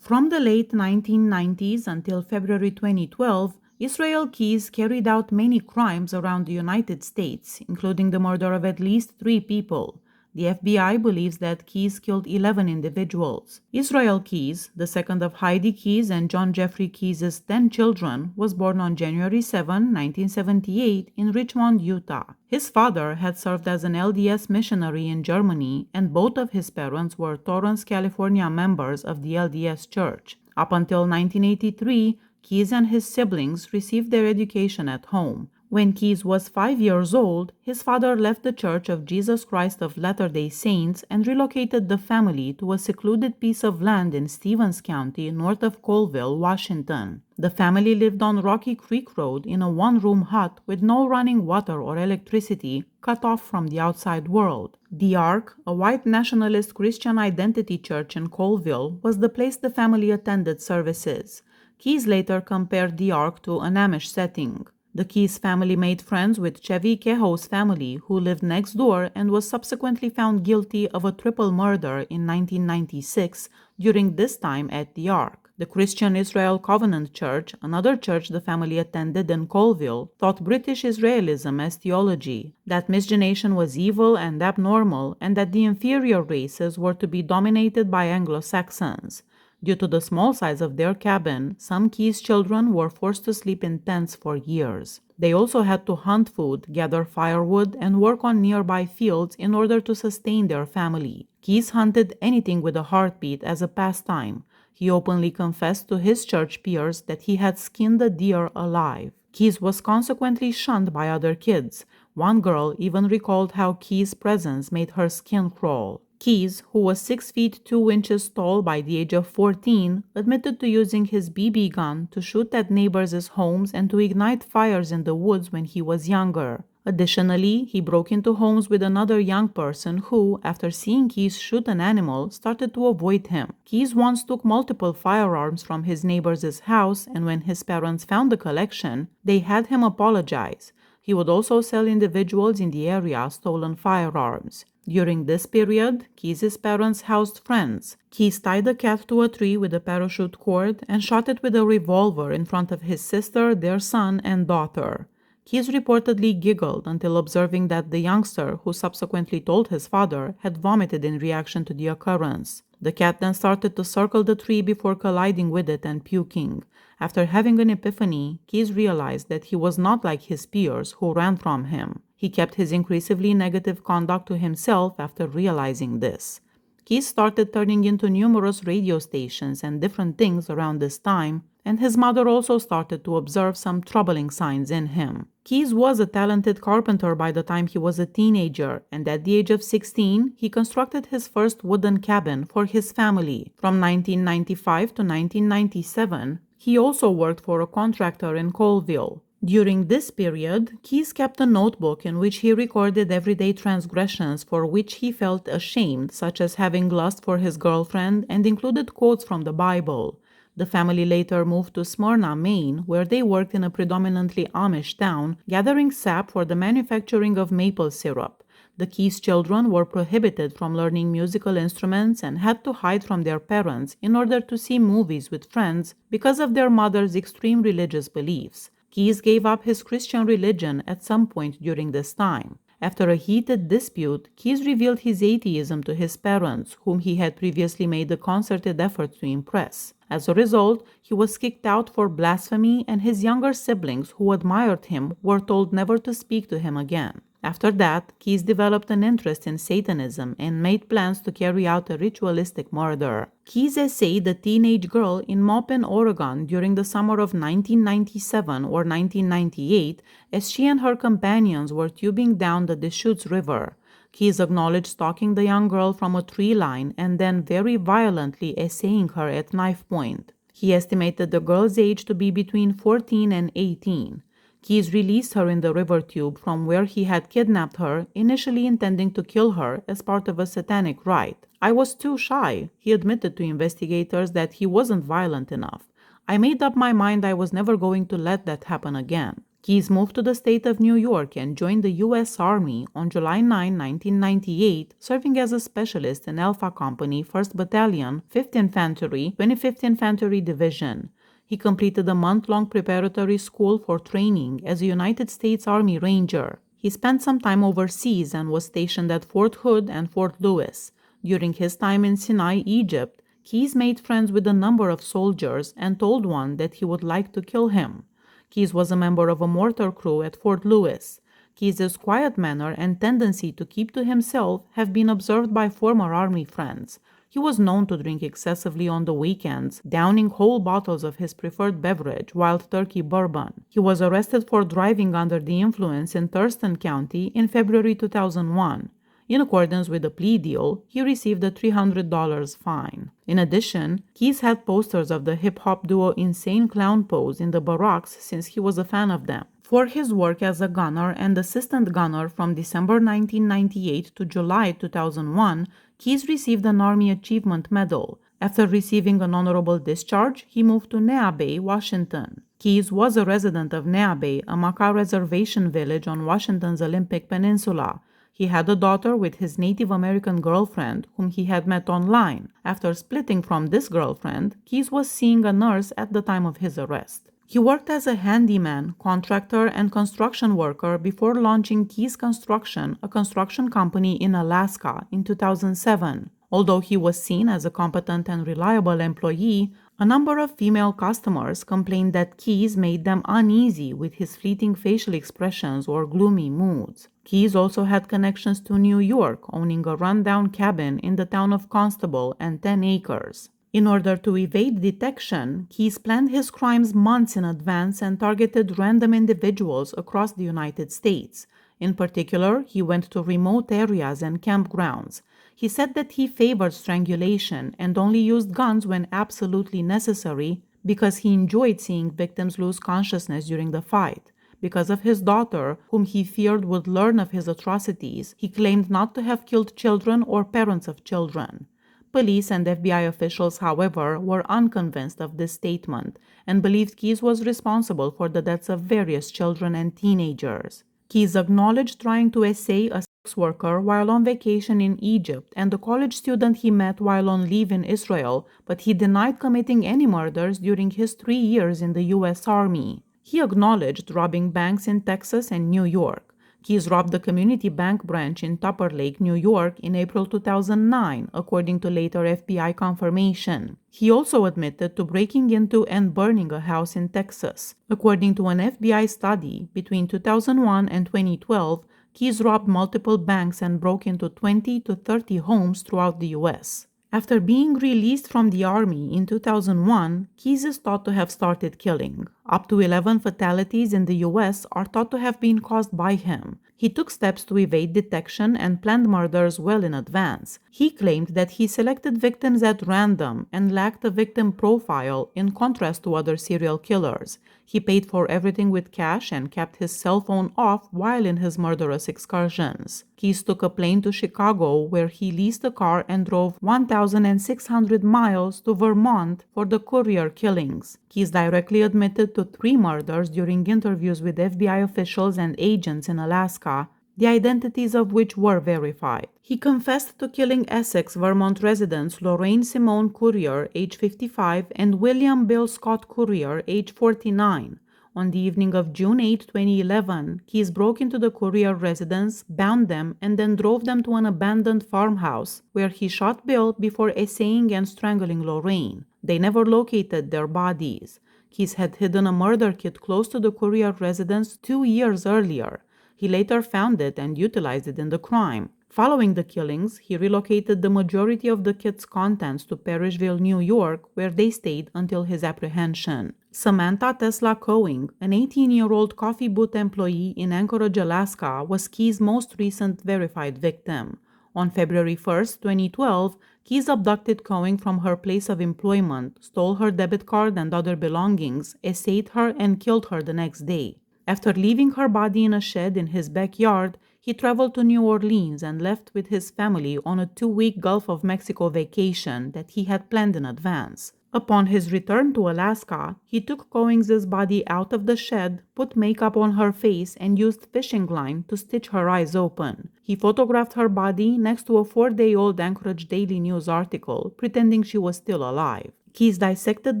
From the late 1990s until February 2012, Israel Keyes carried out many crimes around the United States, including the murder of at least 3 people. The FBI believes that Keyes killed 11 individuals. Israel Keyes, the second of Heidi Keyes and John Jeffrey Keyes' 10 children, was born on January 7, 1978, in Richmond, Utah. His father had served as an LDS missionary in Germany, and both of his parents were Torrance, California members of the LDS Church. Up until 1983, Keyes and his siblings received their education at home. When Keyes was 5 years old, his father left the Church of Jesus Christ of Latter-day Saints and relocated the family to a secluded piece of land in Stevens County, north of Colville, Washington. The family lived on Rocky Creek Road in a one-room hut with no running water or electricity, cut off from the outside world. The Ark, a white nationalist Christian identity church in Colville, was the place the family attended services. Keyes later compared the Ark to an Amish setting. The Keyes family made friends with Chevy Kehoe's family, who lived next door and was subsequently found guilty of a triple murder in 1996, during this time at the Ark. The Christian Israel Covenant Church, another church the family attended in Colville, taught British Israelism as theology, that miscegenation was evil and abnormal, and that the inferior races were to be dominated by Anglo-Saxons. Due to the small size of their cabin, some Keyes children were forced to sleep in tents for years. They also had to hunt food, gather firewood, and work on nearby fields in order to sustain their family. Keyes hunted anything with a heartbeat as a pastime. He openly confessed to his church peers that he had skinned a deer alive. Keyes was consequently shunned by other kids. One girl even recalled how Keyes' presence made her skin crawl. Keyes, who was 6 feet 2 inches tall by the age of 14, admitted to using his BB gun to shoot at neighbors' homes and to ignite fires in the woods when he was younger. Additionally, he broke into homes with another young person who, after seeing Keyes shoot an animal, started to avoid him. Keyes once took multiple firearms from his neighbor's house, and when his parents found the collection, they had him apologize. He would also sell individuals in the area stolen firearms. During this period, Keyes' parents housed friends. Keyes tied a cat to a tree with a parachute cord and shot it with a revolver in front of his sister, their son, and daughter. Keyes reportedly giggled until observing that the youngster, who subsequently told his father, had vomited in reaction to the occurrence. The cat then started to circle the tree before colliding with it and puking. After having an epiphany, Keyes realized that he was not like his peers who ran from him. He kept his increasingly negative conduct to himself after realizing this. Keyes started turning into numerous radio stations and different things around this time, and his mother also started to observe some troubling signs in him. Keyes was a talented carpenter by the time he was a teenager, and at the age of 16, he constructed his first wooden cabin for his family. From 1995 to 1997, he also worked for a contractor in Colville. During this period, Keyes kept a notebook in which he recorded everyday transgressions for which he felt ashamed, such as having lust for his girlfriend, and included quotes from the Bible. The family later moved to Smyrna, Maine, where they worked in a predominantly Amish town, gathering sap for the manufacturing of maple syrup. The Keyes children were prohibited from learning musical instruments and had to hide from their parents in order to see movies with friends because of their mother's extreme religious beliefs. Keyes gave up his Christian religion at some point during this time. After a heated dispute, Keyes revealed his atheism to his parents, whom he had previously made a concerted effort to impress. As a result, he was kicked out for blasphemy, and his younger siblings, who admired him, were told never to speak to him again. After that, Keyes developed an interest in Satanism and made plans to carry out a ritualistic murder. Keyes essayed a teenage girl in Maupin, Oregon during the summer of 1997 or 1998 as she and her companions were tubing down the Deschutes River. Keyes acknowledged stalking the young girl from a tree line and then very violently essaying her at knife point. He estimated the girl's age to be between 14 and 18. Keyes released her in the river tube from where he had kidnapped her, initially intending to kill her as part of a satanic rite. "I was too shy," he admitted to investigators that he wasn't violent enough. "I made up my mind I was never going to let that happen again." Keyes moved to the state of New York and joined the U.S. Army on July 9, 1998, serving as a specialist in Alpha Company, 1st Battalion, 5th Infantry, 25th Infantry Division. He completed a month-long preparatory school for training as a United States Army Ranger. He spent some time overseas and was stationed at Fort Hood and Fort Lewis. During his time in Sinai, Egypt, Keyes made friends with a number of soldiers and told one that he would like to kill him. Keyes was a member of a mortar crew at Fort Lewis. Keyes' quiet manner and tendency to keep to himself have been observed by former Army friends. He was known to drink excessively on the weekends, downing whole bottles of his preferred beverage, Wild Turkey bourbon. He was arrested for driving under the influence in Thurston County in February 2001. In accordance with a plea deal, he received a $300 fine. In addition, Keyes had posters of the hip-hop duo Insane Clown Pose in the barracks since he was a fan of them. For his work as a gunner and assistant gunner from December 1998 to July 2001, Keyes received an Army Achievement Medal. After receiving an honorable discharge, he moved to Nea Bay, Washington. Keyes was a resident of Nea Bay, a Makah reservation village on Washington's Olympic Peninsula. He had a daughter with his Native American girlfriend, whom he had met online. After splitting from this girlfriend, Keyes was seeing a nurse at the time of his arrest. He worked as a handyman, contractor, and construction worker before launching Keyes Construction, a construction company in Alaska, in 2007. Although he was seen as a competent and reliable employee, a number of female customers complained that Keyes made them uneasy with his fleeting facial expressions or gloomy moods. Keyes also had connections to New York, owning a rundown cabin in the town of Constable and 10 acres. In order to evade detection, Keyes planned his crimes months in advance and targeted random individuals across the United States. In particular, he went to remote areas and campgrounds. He said that he favored strangulation and only used guns when absolutely necessary because he enjoyed seeing victims lose consciousness during the fight. Because of his daughter, whom he feared would learn of his atrocities, he claimed not to have killed children or parents of children. Police and FBI officials, however, were unconvinced of this statement and believed Keyes was responsible for the deaths of various children and teenagers. Keyes acknowledged trying to essay a sex worker while on vacation in Egypt and a college student he met while on leave in Israel, but he denied committing any murders during his 3 years in the U.S. Army. He acknowledged robbing banks in Texas and New York. Keyes robbed the Community Bank branch in Tupper Lake, New York in April 2009, according to later FBI confirmation. He also admitted to breaking into and burning a house in Texas. According to an FBI study, between 2001 and 2012, Keyes robbed multiple banks and broke into 20 to 30 homes throughout the U.S. After being released from the Army in 2001, Keyes is thought to have started killing. Up to 11 fatalities in the U.S. are thought to have been caused by him. He took steps to evade detection and planned murders well in advance. He claimed that he selected victims at random and lacked a victim profile in contrast to other serial killers. He paid for everything with cash and kept his cell phone off while in his murderous excursions. Keyes took a plane to Chicago, where he leased a car and drove 1,600 miles to Vermont for the Courier killings. Keyes directly admitted to 3 murders during interviews with FBI officials and agents in Alaska, the identities of which were verified. He confessed to killing Essex, Vermont residents Lorraine Simone Courier, age 55, and William Bill Scott Courier, age 49. On the evening of June 8, 2011, Keyes broke into the Courier residence, bound them, and then drove them to an abandoned farmhouse, where he shot Bill before essaying and strangling Lorraine. They never located their bodies. Keyes had hidden a murder kit close to the Courier residence 2 years earlier. He later found it and utilized it in the crime. Following the killings, he relocated the majority of the kit's contents to Parrishville, New York, where they stayed until his apprehension. Samantha Tesla Coing, an 18-year-old coffee booth employee in Anchorage, Alaska, was Keyes' most recent verified victim. On February 1, 2012, Keyes abducted Coing from her place of employment, stole her debit card and other belongings, essayed her, and killed her the next day. After leaving her body in a shed in his backyard, he traveled to New Orleans and left with his family on a 2-week Gulf of Mexico vacation that he had planned in advance. Upon his return to Alaska, he took Coings's body out of the shed, put makeup on her face, and used fishing line to stitch her eyes open. He photographed her body next to a 4-day-old Anchorage Daily News article, pretending she was still alive. Keyes dissected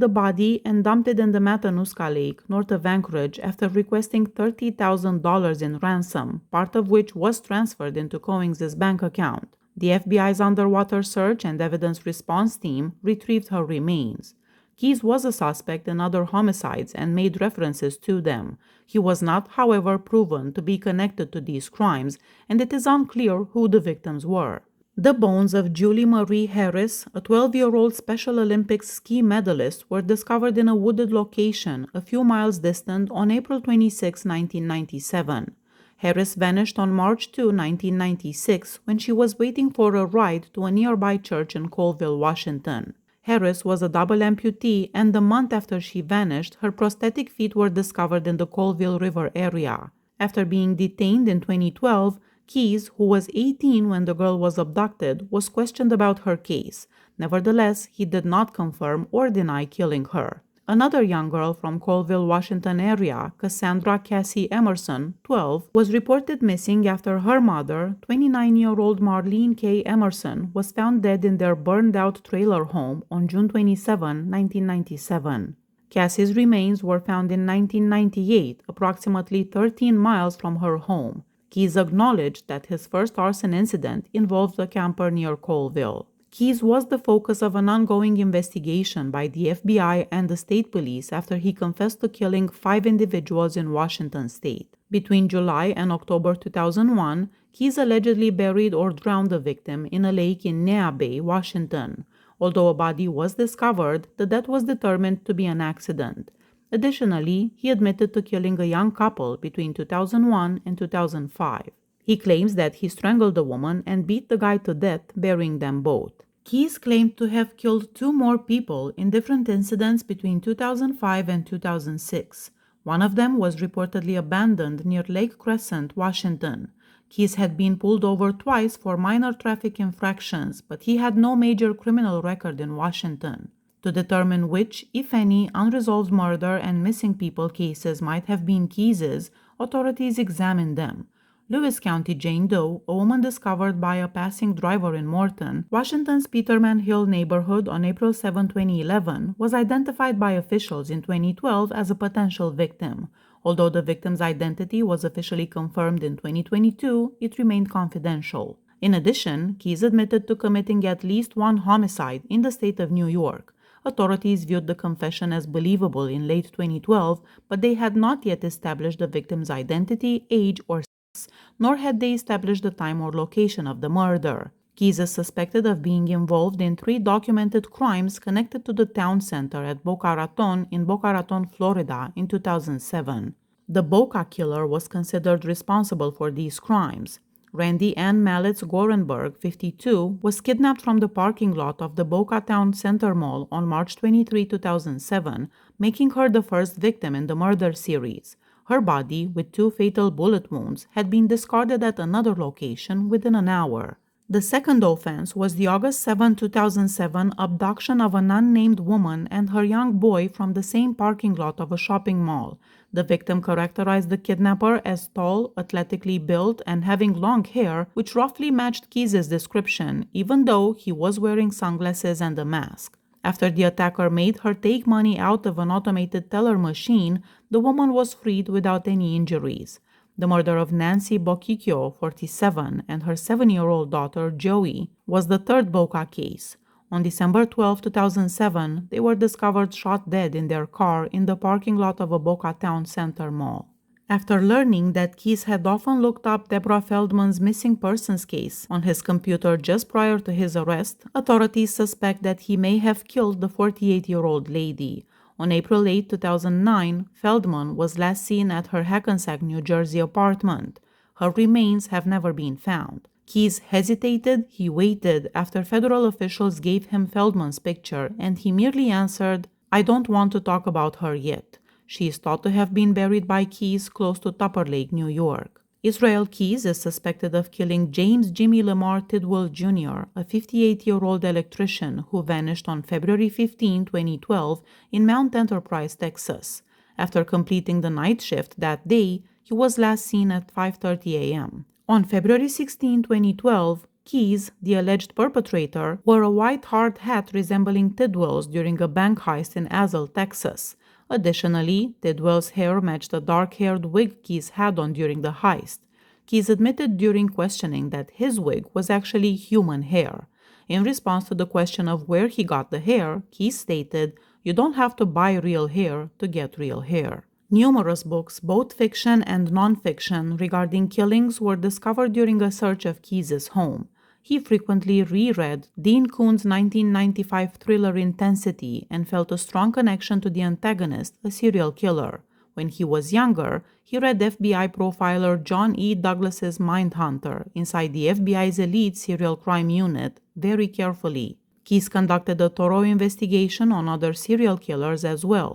the body and dumped it in the Matanuska Lake, north of Anchorage, after requesting $30,000 in ransom, part of which was transferred into Coings's bank account. The FBI's underwater search and evidence response team retrieved her remains. Keyes was a suspect in other homicides and made references to them. He was not, however, proven to be connected to these crimes, and it is unclear who the victims were. The bones of Julie Marie Harris, a 12-year-old Special Olympics ski medalist, were discovered in a wooded location a few miles distant on April 26, 1997. Harris vanished on March 2, 1996, when she was waiting for a ride to a nearby church in Colville, Washington. Harris was a double amputee, and the month after she vanished, her prosthetic feet were discovered in the Colville River area. After being detained in 2012, Keyes, who was 18 when the girl was abducted, was questioned about her case. Nevertheless, he did not confirm or deny killing her. Another young girl from Colville, Washington area, Cassandra Cassie Emerson, 12, was reported missing after her mother, 29-year-old Marlene K. Emerson, was found dead in their burned-out trailer home on June 27, 1997. Cassie's remains were found in 1998, approximately 13 miles from her home. Keyes acknowledged that his first arson incident involved a camper near Colville. Keyes was the focus of an ongoing investigation by the FBI and the state police after he confessed to killing 5 individuals in Washington state. Between July and October 2001, Keyes allegedly buried or drowned a victim in a lake in Nea Bay, Washington. Although a body was discovered, the death was determined to be an accident. Additionally, he admitted to killing a young couple between 2001 and 2005. He claims that he strangled the woman and beat the guy to death, burying them both. Keyes claimed to have killed 2 more people in different incidents between 2005 and 2006. One of them was reportedly abandoned near Lake Crescent, Washington. Keyes had been pulled over twice for minor traffic infractions, but he had no major criminal record in Washington. To determine which, if any, unresolved murder and missing people cases might have been Keyes's, authorities examined them. Lewis County Jane Doe, a woman discovered by a passing driver in Morton, Washington's Peterman Hill neighborhood on April 7, 2011, was identified by officials in 2012 as a potential victim. Although the victim's identity was officially confirmed in 2022, it remained confidential. In addition, Keyes admitted to committing at least 1 homicide in the state of New York. Authorities viewed the confession as believable in late 2012, but they had not yet established the victim's identity, age, or sex, nor had they established the time or location of the murder. Keyes is suspected of being involved in 3 documented crimes connected to the town center at Boca Raton in Boca Raton, Florida in 2007. The Boca killer was considered responsible for these crimes. Randy Ann Mallets Gorenberg, 52, was kidnapped from the parking lot of the Boca Town Center Mall on March 23, 2007, making her the first victim in the murder series. Her body, with 2 fatal bullet wounds, had been discarded at another location within an hour. The second offense was the August 7, 2007 abduction of an unnamed woman and her young boy from the same parking lot of a shopping mall. The victim characterized the kidnapper as tall, athletically built, and having long hair, which roughly matched Keyes' description, even though he was wearing sunglasses and a mask. After the attacker made her take money out of an automated teller machine, the woman was freed without any injuries. The murder of Nancy Boccicchio, 47, and her 7-year-old daughter, Joey, was the third Boca case. On December 12, 2007, they were discovered shot dead in their car in the parking lot of a Boca Town Center mall. After learning that Keyes had often looked up Deborah Feldman's missing persons case on his computer just prior to his arrest, authorities suspect that he may have killed the 48-year-old lady. On April 8, 2009, Feldman was last seen at her Hackensack, New Jersey apartment. Her remains have never been found. Keyes hesitated, he waited after federal officials gave him Feldman's picture, and he merely answered, "I don't want to talk about her yet." She is thought to have been buried by Keyes close to Tupper Lake, New York. Israel Keys is suspected of killing James Jimmy Lamar Tidwell Jr., a 58-year-old electrician who vanished on February 15, 2012, in Mount Enterprise, Texas. After completing the night shift that day, he was last seen at 5:30 a.m. On February 16, 2012, Keys, the alleged perpetrator, wore a white hard hat resembling Tidwell's during a bank heist in Azle, Texas. Additionally, Tidwell's hair matched the dark-haired wig Keys had on during the heist. Keys admitted during questioning that his wig was actually human hair. In response to the question of where he got the hair, Keys stated, "You don't have to buy real hair to get real hair." Numerous books, both fiction and non-fiction, regarding killings were discovered during a search of Keys's home. He frequently reread Dean Koontz' 1995 thriller Intensity and felt a strong connection to the antagonist, a serial killer. When he was younger, he read FBI profiler John E. Douglas's Mindhunter inside the FBI's elite serial crime unit very carefully. Keys conducted a thorough investigation on other serial killers as well.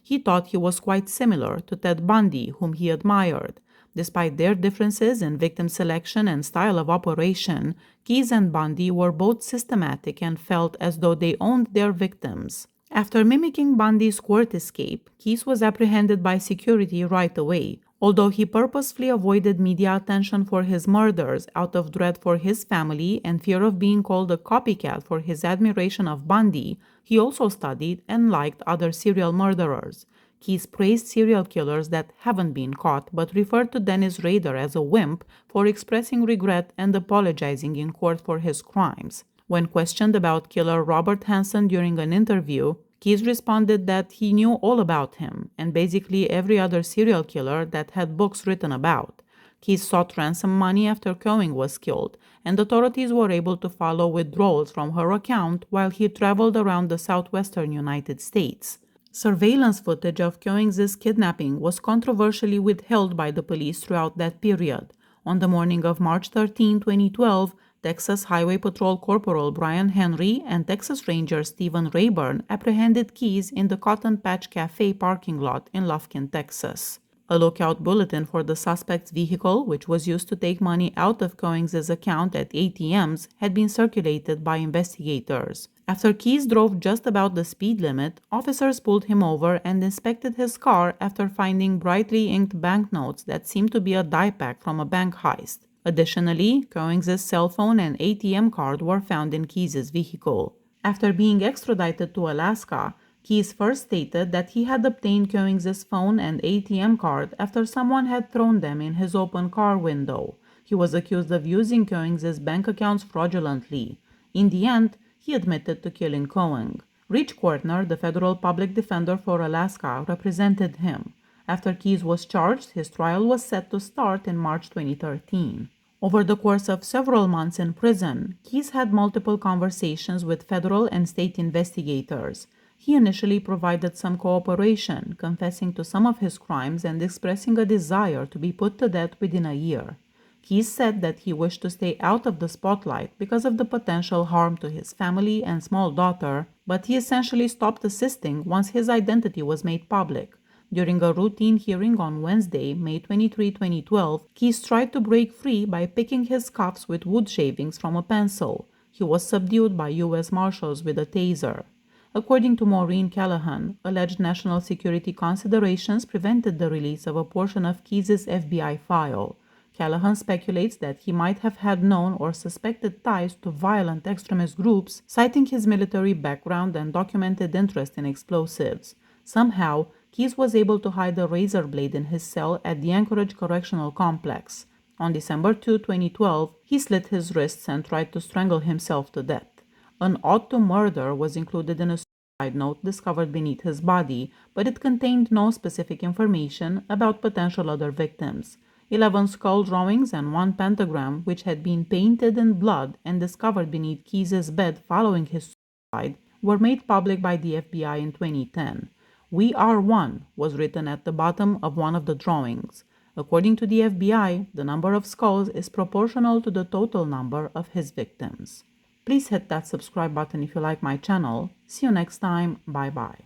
He thought he was quite similar to Ted Bundy, whom he admired. Despite their differences in victim selection and style of operation, Keys and Bundy were both systematic and felt as though they owned their victims. After mimicking Bundy's court escape, Keys was apprehended by security right away. Although he purposefully avoided media attention for his murders out of dread for his family and fear of being called a copycat for his admiration of Bundy, he also studied and liked other serial murderers. Keys praised serial killers that haven't been caught, but referred to Dennis Rader as a wimp for expressing regret and apologizing in court for his crimes. When questioned about killer Robert Hansen during an interview, Keys responded that he knew all about him and basically every other serial killer that had books written about. Keys sought ransom money after Cohen was killed, and authorities were able to follow withdrawals from her account while he traveled around the southwestern United States. Surveillance footage of Cohen's kidnapping was controversially withheld by the police throughout that period. On the morning of March 13, 2012, Texas Highway Patrol Corporal Brian Henry and Texas Ranger Stephen Rayburn apprehended Keys in the Cotton Patch Cafe parking lot in Lufkin, Texas. A lookout bulletin for the suspect's vehicle, which was used to take money out of Cohen's account at ATMs, had been circulated by investigators. After Keys drove just about the speed limit, officers pulled him over and inspected his car after finding brightly inked banknotes that seemed to be a die pack from a bank heist. Additionally, Cohen's cell phone and ATM card were found in Keys's vehicle. After being extradited to Alaska, Keys first stated that he had obtained Cohen's phone and ATM card after someone had thrown them in his open car window. He was accused of using Cohen's bank accounts fraudulently. In the end, he admitted to killing Cohen. Rich Kortner, the federal public defender for Alaska, represented him. After Keys was charged, his trial was set to start in March 2013. Over the course of several months in prison, Keys had multiple conversations with federal and state investigators. He initially provided some cooperation, confessing to some of his crimes and expressing a desire to be put to death within a year. Keys said that he wished to stay out of the spotlight because of the potential harm to his family and small daughter, but he essentially stopped assisting once his identity was made public. During a routine hearing on Wednesday, May 23, 2012, Keys tried to break free by picking his cuffs with wood shavings from a pencil. He was subdued by U.S. Marshals with a taser. According to Maureen Callahan, alleged national security considerations prevented the release of a portion of Keys's FBI file. Callahan speculates that he might have had known or suspected ties to violent extremist groups, citing his military background and documented interest in explosives. Somehow, Keys was able to hide a razor blade in his cell at the Anchorage Correctional Complex. On December 2, 2012, he slit his wrists and tried to strangle himself to death. An ode to murder was included in a suicide note discovered beneath his body, but it contained no specific information about potential other victims. 11 skull drawings and 1 pentagram, which had been painted in blood and discovered beneath Keys's bed following his suicide, were made public by the FBI in 2010. "We are one" was written at the bottom of one of the drawings. According to the FBI, the number of skulls is proportional to the total number of his victims. Please hit that subscribe button if you like my channel. See you next time. Bye bye.